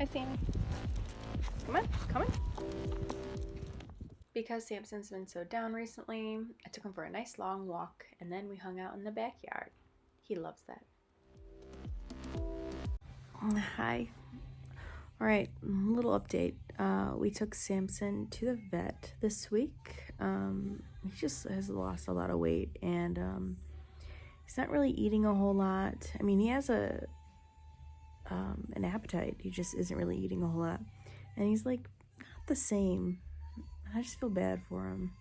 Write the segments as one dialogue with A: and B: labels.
A: Hi, Sammy. Come on, come on. Because Samson's been so down recently, I took him for a nice long walk, and then we hung out in the backyard. He loves that. Hi. All right, little update. We took Samson to the vet this week. He just has lost a lot of weight, and he's not really eating a whole lot. I mean, he has an appetite. He just isn't really eating a whole lot, and he's like not the same. I just feel bad for him.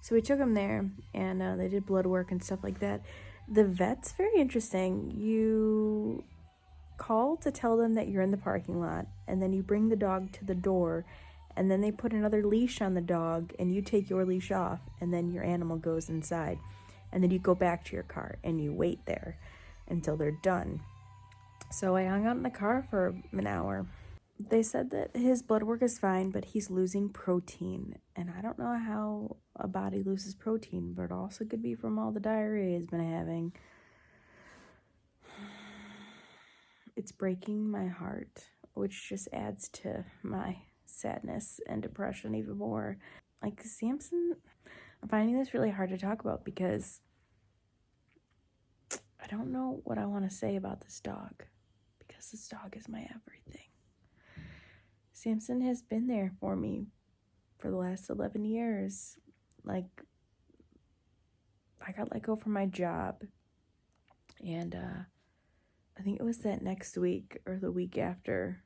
A: So we took him there, and they did blood work and stuff like that. The vet's very interesting. You call to tell them that you're in the parking lot, and then you bring the dog to the door, and then they put another leash on the dog, and you take your leash off, and then your animal goes inside. And then you go back to your car, and you wait there until they're done. So I hung out in the car for an hour. They said that his blood work is fine, but he's losing protein. And I don't know how a body loses protein, but it also could be from all the diarrhea he's been having. It's breaking my heart, which just adds to my sadness and depression even more. Like, Samson, I'm finding this really hard to talk about because I don't know what I want to say about this dog, because this dog is my everything. Samson has been there for me for the last 11 years. Like, I got let go from my job, and I think it was that next week or the week after,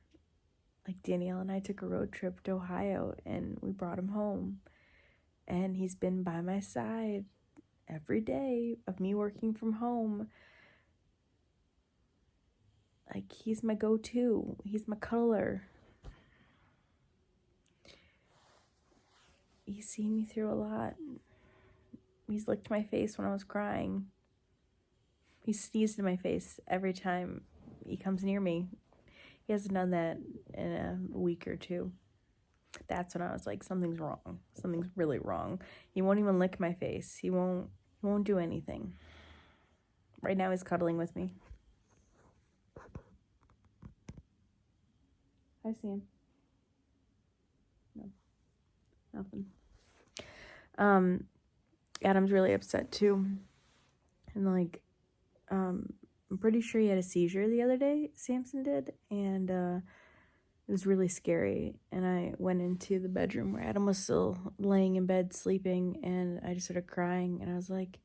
A: like, Danielle and I took a road trip to Ohio, and we brought him home, and he's been by my side every day of me working from home. Like, he's my go-to. He's my cuddler. He's seen me through a lot. He's licked my face when I was crying. He sneezed in my face every time he comes near me. He hasn't done that in a week or two. That's when I was like, something's wrong. Something's really wrong. He won't even lick my face. He won't do anything. Right now he's cuddling with me. Hi, Sam. No. Nothing. Adam's really upset too. And like, I'm pretty sure he had a seizure the other day, Samson did, and it was really scary. And I went into the bedroom where Adam was still laying in bed sleeping, and I just started crying, and I was like,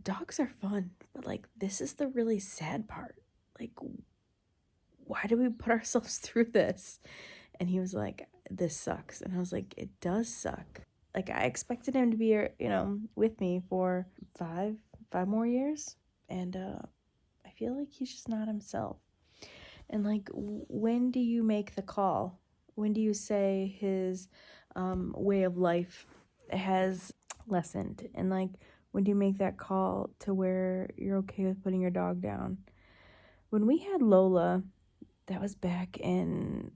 A: dogs are fun, but like, this is the really sad part. Like, why do we put ourselves through this? And he was like, this sucks. And I was like, it does suck. Like, I expected him to be, with me for five more years. And I feel like he's just not himself. And like, when do you make the call? When do you say his way of life has lessened? And like, when do you make that call to where you're okay with putting your dog down? When we had Lola, that was back in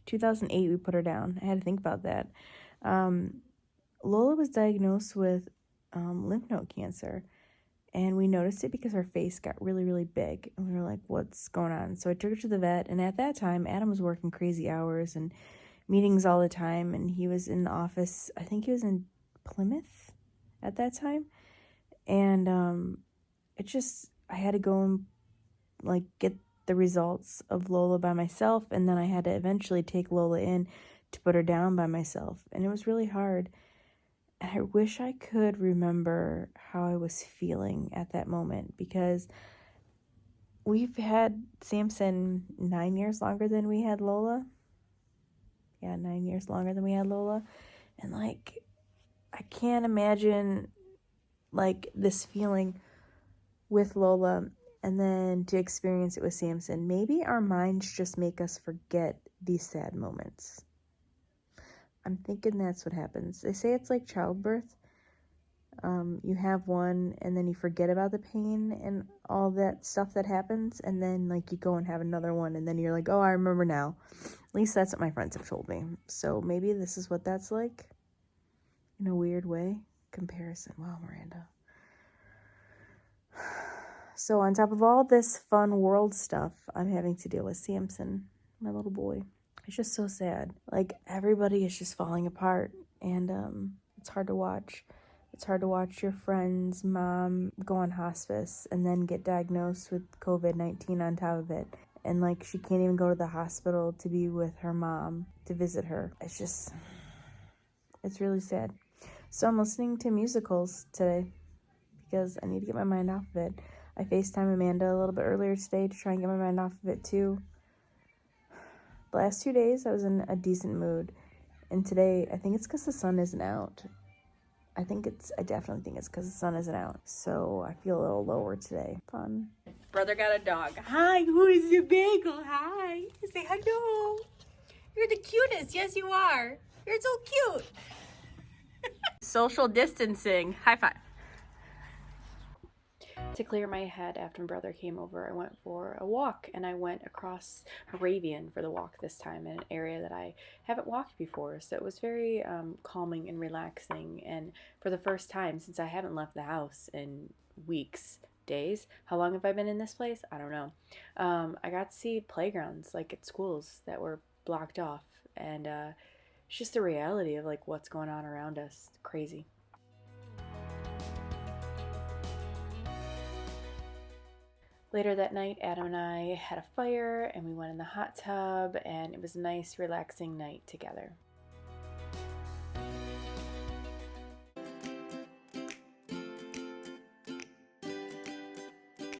A: 2008, we put her down. I had to think about that. Lola was diagnosed with lymph node cancer, and we noticed it because her face got really, really big, and we were like, what's going on? So I took her to the vet, and at that time, Adam was working crazy hours and meetings all the time, and he was in the office. I think he was in Plymouth at that time, and I had to go and like get the results of Lola by myself, and then I had to eventually take Lola in to put her down by myself, and it was really hard. And I wish I could remember how I was feeling at that moment, because we've had Samson 9 years longer than we had Lola. Yeah, 9 years longer than we had Lola. And like, I can't imagine like this feeling with Lola and then to experience it with Samson. Maybe our minds just make us forget these sad moments. I'm thinking that's what happens. They say it's like childbirth. You have one, and then you forget about the pain and all that stuff that happens, and then like you go and have another one, and then you're like, oh, I remember now. At least that's what my friends have told me. So maybe this is what that's like, in a weird way. Comparison. Wow, Miranda. So on top of all this fun world stuff, I'm having to deal with Samson, my little boy. It's just so sad. Like, everybody is just falling apart, and it's hard to watch. It's hard to watch your friend's mom go on hospice and then get diagnosed with COVID-19 on top of it. And, like, she can't even go to the hospital to be with her mom, to visit her. It's really sad. So I'm listening to musicals today because I need to get my mind off of it. I FaceTimed Amanda a little bit earlier today to try and get my mind off of it too. The last 2 days I was in a decent mood. And today, I think it's because the sun isn't out. I definitely think it's because the sun isn't out. So I feel a little lower today. Fun. Brother got a dog. Hi, who is the bagel? Hi. Say hello. You're the cutest. Yes, you are. You're so cute. Social distancing. High five. To clear my head after my brother came over, I went for a walk, and I went across Moravian for the walk this time in an area that I haven't walked before. So it was very calming and relaxing, and for the first time since I haven't left the house in weeks, days. How long have I been in this place? I don't know. I got to see playgrounds like at schools that were blocked off, and it's just the reality of like what's going on around us. It's crazy. Later that night, Adam and I had a fire and we went in the hot tub, and it was a nice, relaxing night together.